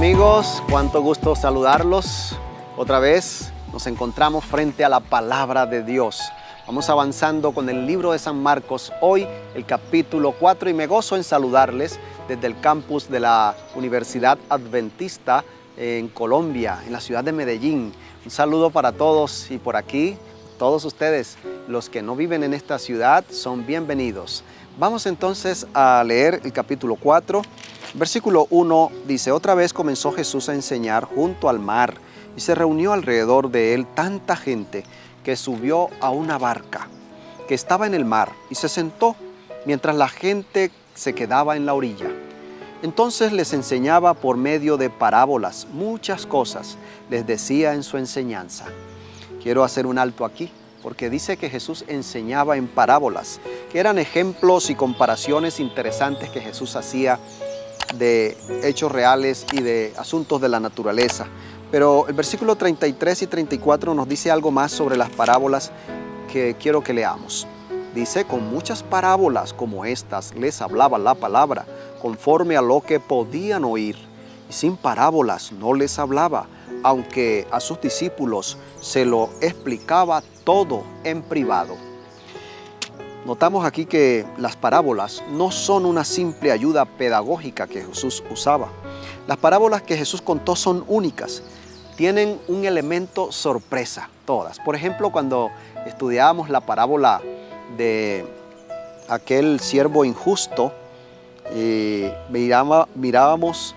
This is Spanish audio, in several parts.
amigos, cuánto gusto saludarlos. Otra vez nos encontramos frente a la palabra de Dios. Vamos avanzando con el libro de San Marcos, hoy el capítulo 4, y me gozo en saludarles desde el campus de la Universidad Adventista en Colombia, en la ciudad de Medellín. Un saludo para todos, y por aquí, todos ustedes, los que no viven en esta ciudad, son bienvenidos. Vamos entonces a leer el capítulo 4. Versículo 1 dice: otra vez comenzó Jesús a enseñar junto al mar, y se reunió alrededor de él tanta gente que subió a una barca que estaba en el mar y se sentó, mientras la gente se quedaba en la orilla. Entonces les enseñaba por medio de parábolas muchas cosas, les decía en su enseñanza. Quiero hacer un alto aquí, porque dice que Jesús enseñaba en parábolas, que eran ejemplos y comparaciones interesantes que Jesús hacía de hechos reales y de asuntos de la naturaleza. Pero el versículo 33 y 34 nos dice algo más sobre las parábolas que quiero que leamos. Dice: con muchas parábolas como estas les hablaba la palabra, conforme a lo que podían oír, y sin parábolas no les hablaba, aunque a sus discípulos se lo explicaba todo en privado. Notamos aquí que las parábolas no son una simple ayuda pedagógica que Jesús usaba. Las parábolas que Jesús contó son únicas, tienen un elemento sorpresa, todas. Por ejemplo, cuando estudiábamos la parábola de aquel siervo injusto, mirábamos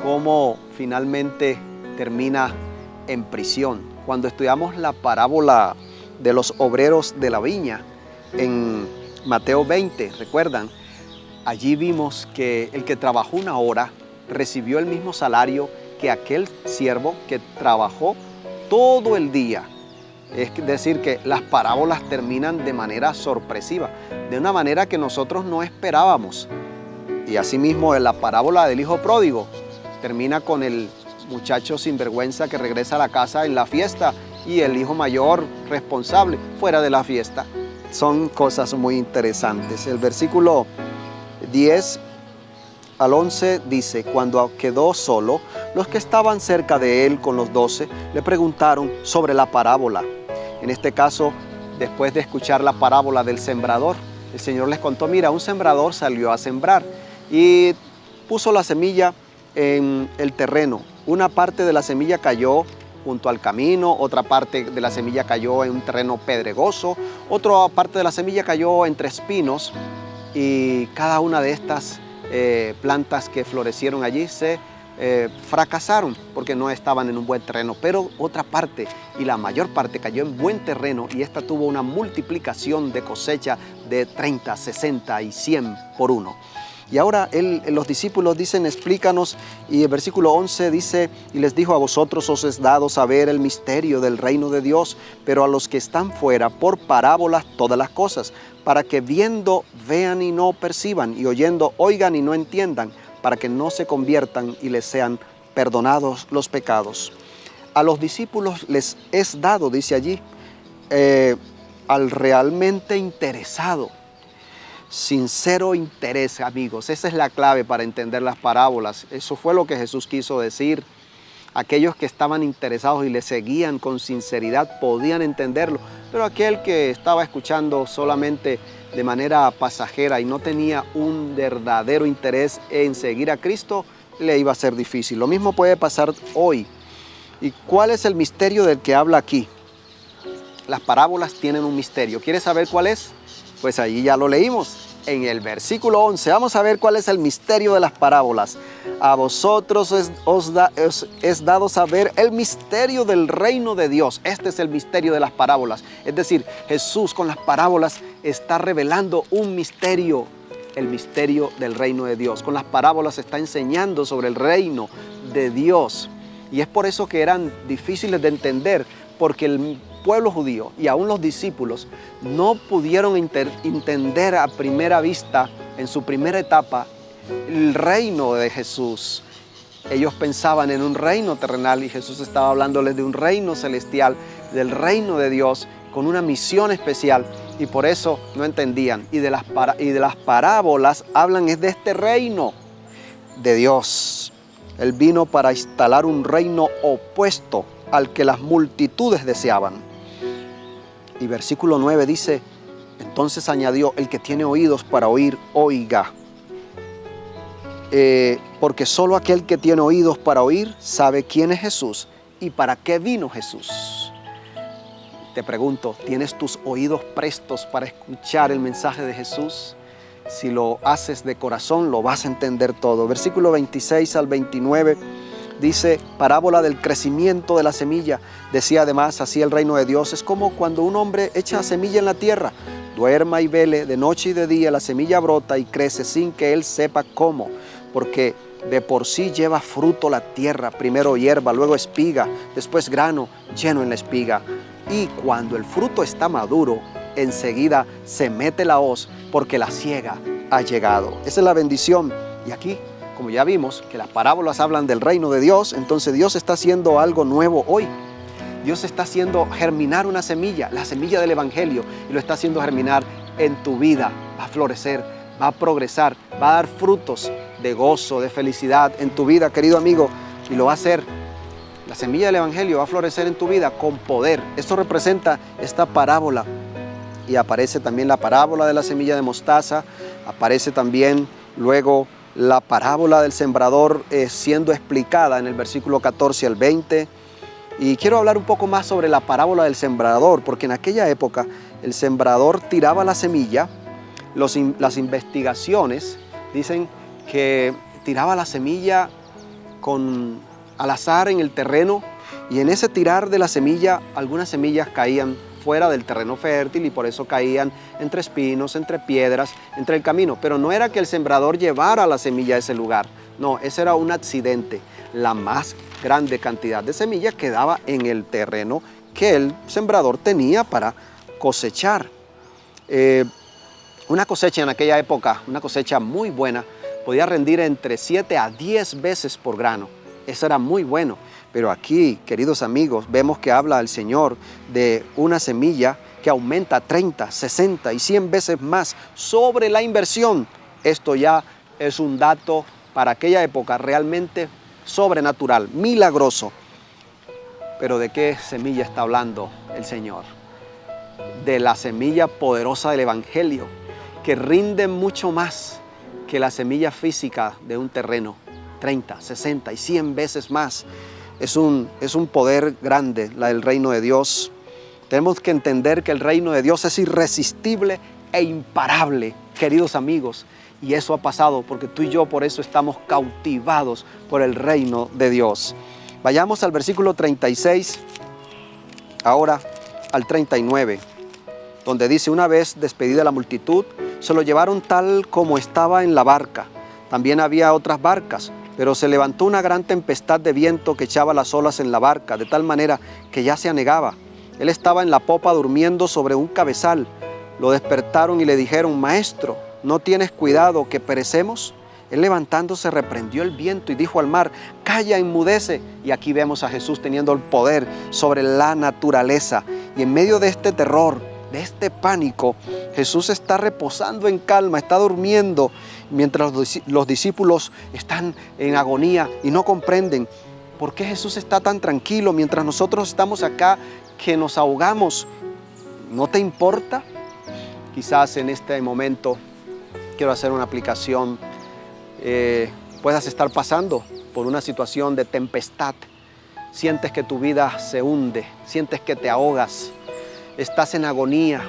cómo finalmente termina en prisión. Cuando estudiamos la parábola de los obreros de la viña, en Mateo 20, ¿recuerdan? Allí vimos que el que trabajó una hora recibió el mismo salario que aquel siervo que trabajó todo el día. Es decir, que las parábolas terminan de manera sorpresiva, de una manera que nosotros no esperábamos. Y asimismo, en la parábola del hijo pródigo termina con el muchacho sinvergüenza que regresa a la casa en la fiesta y el hijo mayor responsable fuera de la fiesta. Son cosas muy interesantes. El versículo 10 al 11 dice: cuando quedó solo, los que estaban cerca de él con los 12 le preguntaron sobre la parábola. En este caso, después de escuchar la parábola del sembrador, el Señor les contó: mira, un sembrador salió a sembrar y puso la semilla en el terreno. Una parte de la semilla cayó junto al camino, otra parte de la semilla cayó en un terreno pedregoso, otra parte de la semilla cayó entre espinos, y cada una de estas plantas que florecieron allí se fracasaron porque no estaban en un buen terreno. Pero otra parte, y la mayor parte, cayó en buen terreno, y esta tuvo una multiplicación de cosecha de 30, 60 y 100 por uno. Y ahora los discípulos dicen: explícanos. Y el versículo 11 dice: y les dijo: a vosotros os es dado saber el misterio del reino de Dios, pero a los que están fuera por parábolas todas las cosas, para que viendo vean y no perciban, y oyendo oigan y no entiendan, para que no se conviertan y les sean perdonados los pecados. A los discípulos les es dado, dice allí, al realmente interesado. Sincero interés, amigos. Esa es la clave para entender las parábolas. Eso fue lo que Jesús quiso decir. Aquellos que estaban interesados y le seguían con sinceridad podían entenderlo, pero aquel que estaba escuchando solamente de manera pasajera y no tenía un verdadero interés en seguir a Cristo, le iba a ser difícil. Lo mismo puede pasar hoy. ¿Y cuál es el misterio del que habla aquí? Las parábolas tienen un misterio. ¿Quieres saber cuál es? Pues allí ya lo leímos, en el versículo 11. Vamos a ver cuál es el misterio de las parábolas. A vosotros os es dado saber el misterio del reino de Dios. Este es el misterio de las parábolas. Es decir, Jesús con las parábolas está revelando un misterio, el misterio del reino de Dios. Con las parábolas está enseñando sobre el reino de Dios. Y es por eso que eran difíciles de entender, porque el pueblo judío y aún los discípulos no pudieron entender a primera vista, en su primera etapa, el reino de Jesús. Ellos pensaban en un reino terrenal y Jesús estaba hablándoles de un reino celestial, del reino de Dios, con una misión especial, y por eso no entendían. Y de las parábolas hablan es de este reino de Dios. Él vino para instalar un reino opuesto al que las multitudes deseaban. Y versículo 9 dice, entonces añadió, el que tiene oídos para oír, oiga. Porque solo aquel que tiene oídos para oír sabe quién es Jesús y para qué vino Jesús. Te pregunto, ¿tienes tus oídos prestos para escuchar el mensaje de Jesús? Si lo haces de corazón, lo vas a entender todo. Versículo 26 al 29 dice, parábola del crecimiento de la semilla. Decía además, así el reino de Dios es como cuando un hombre echa semilla en la tierra. Duerma y vele, de noche y de día, la semilla brota y crece sin que él sepa cómo, porque de por sí lleva fruto la tierra, primero hierba, luego espiga, después grano lleno en la espiga. Y cuando el fruto está maduro, enseguida se mete la hoz, porque la siega ha llegado. Esa es la bendición. Y aquí, como ya vimos, que las parábolas hablan del reino de Dios, entonces Dios está haciendo algo nuevo hoy. Dios está haciendo germinar una semilla, la semilla del Evangelio, y lo está haciendo germinar en tu vida. Va a florecer, va a progresar, va a dar frutos de gozo, de felicidad en tu vida, querido amigo, y lo va a hacer. La semilla del Evangelio va a florecer en tu vida con poder. Esto representa esta parábola. Y aparece también la parábola de la semilla de mostaza, aparece también luego la parábola del sembrador siendo explicada en el versículo 14 al 20. Y quiero hablar un poco más sobre la parábola del sembrador, porque en aquella época el sembrador tiraba la semilla. Las investigaciones dicen que tiraba la semilla al azar en el terreno, y en ese tirar de la semilla, algunas semillas caían fuera del terreno fértil y por eso caían entre espinos, entre piedras, entre el camino. Pero no era que el sembrador llevara la semilla a ese lugar, no, ese era un accidente. La más grande cantidad de semillas quedaba en el terreno que el sembrador tenía para cosechar. Una cosecha en aquella época, una cosecha muy buena, podía rendir entre 7 a 10 veces por grano. Eso era muy bueno. Pero aquí, queridos amigos, vemos que habla el Señor de una semilla que aumenta 30, 60 y 100 veces más sobre la inversión. Esto ya es un dato para aquella época realmente sobrenatural, milagroso. Pero ¿de qué semilla está hablando el Señor? De la semilla poderosa del Evangelio, que rinde mucho más que la semilla física de un terreno. 30, 60 y 100 veces más. Es un poder grande, la del reino de Dios. Tenemos que entender que el reino de Dios es irresistible e imparable, queridos amigos. Y eso ha pasado porque tú y yo por eso estamos cautivados por el reino de Dios. Vayamos al versículo 36, ahora al 39, donde dice, una vez despedida la multitud, se lo llevaron tal como estaba en la barca. También había otras barcas, pero se levantó una gran tempestad de viento que echaba las olas en la barca, de tal manera que ya se anegaba. Él estaba en la popa durmiendo sobre un cabezal. Lo despertaron y le dijeron, Maestro, ¿no tienes cuidado que perecemos? Él levantándose reprendió el viento y dijo al mar, calla, enmudece. Y aquí vemos a Jesús teniendo el poder sobre la naturaleza. Y en medio de este terror, de este pánico, Jesús está reposando en calma, está durmiendo, mientras los discípulos están en agonía y no comprenden por qué Jesús está tan tranquilo mientras nosotros estamos acá que nos ahogamos. ¿No te importa? Quizás en este momento quiero hacer una aplicación. Puedas estar pasando por una situación de tempestad. Sientes que tu vida se hunde, sientes que te ahogas, estás en agonía,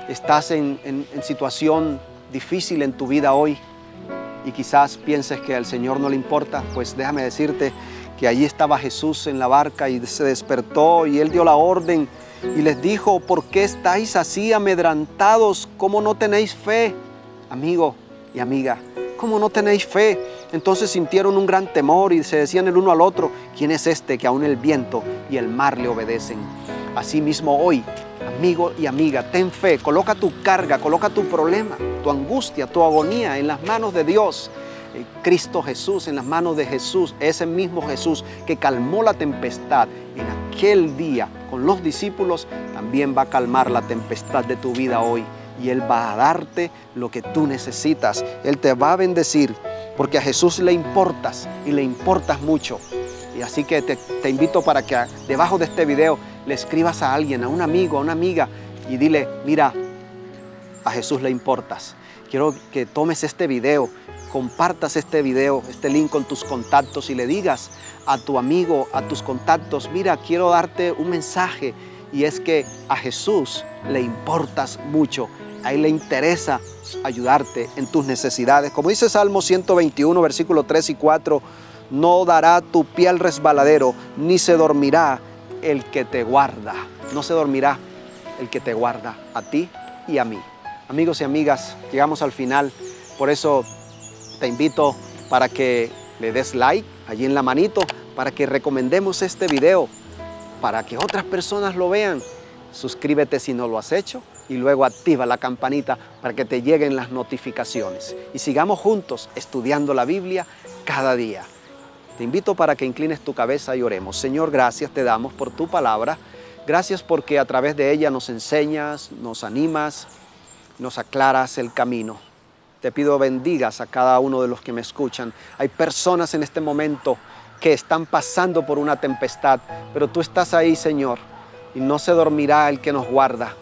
estás en situación difícil en tu vida hoy y quizás pienses que al Señor no le importa. Pues déjame decirte que allí estaba Jesús en la barca y se despertó y Él dio la orden y les dijo, ¿por qué estáis así amedrentados? ¿Cómo no tenéis fe? Amigo y amiga, ¿cómo no tenéis fe? Entonces sintieron un gran temor y se decían el uno al otro, ¿quién es este que aún el viento y el mar le obedecen? Asimismo hoy, amigo y amiga, ten fe, coloca tu carga, coloca tu problema, tu angustia, tu agonía en las manos de Dios. Cristo Jesús, en las manos de Jesús, ese mismo Jesús que calmó la tempestad en aquel día con los discípulos, también va a calmar la tempestad de tu vida hoy. Y Él va a darte lo que tú necesitas. Él te va a bendecir porque a Jesús le importas y le importas mucho. Y así que te invito para que debajo de este video le escribas a alguien, a un amigo, a una amiga, y dile, mira, a Jesús le importas. Quiero que tomes este video, compartas este video, este link con tus contactos y le digas a tu amigo, a tus contactos, mira, quiero darte un mensaje, y es que a Jesús le importas mucho. A Él le interesa ayudarte en tus necesidades. Como dice Salmo 121, versículo 3 y 4, no dará tu pie al resbaladero, ni se dormirá el que te guarda. No se dormirá el que te guarda, a ti y a mí. Amigos y amigas, llegamos al final. Por eso te invito para que le des like allí en la manito, para que recomendemos este video, para que otras personas lo vean. Suscríbete si no lo has hecho y luego activa la campanita para que te lleguen las notificaciones. Y sigamos juntos estudiando la Biblia cada día. Te invito para que inclines tu cabeza y oremos. Señor, gracias te damos por tu palabra. Gracias porque a través de ella nos enseñas, nos animas, nos aclaras el camino. Te pido bendigas a cada uno de los que me escuchan. Hay personas en este momento que están pasando por una tempestad, pero tú estás ahí, Señor, y no se dormirá el que nos guarda.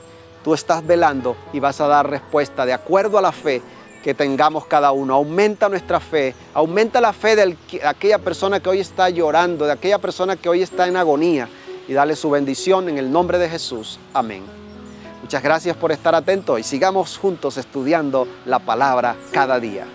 Tú estás velando y vas a dar respuesta de acuerdo a la fe que tengamos cada uno. Aumenta nuestra fe, aumenta la fe de aquella persona que hoy está llorando, de aquella persona que hoy está en agonía, y dale su bendición en el nombre de Jesús. Amén. Muchas gracias por estar atentos y sigamos juntos estudiando la palabra cada día.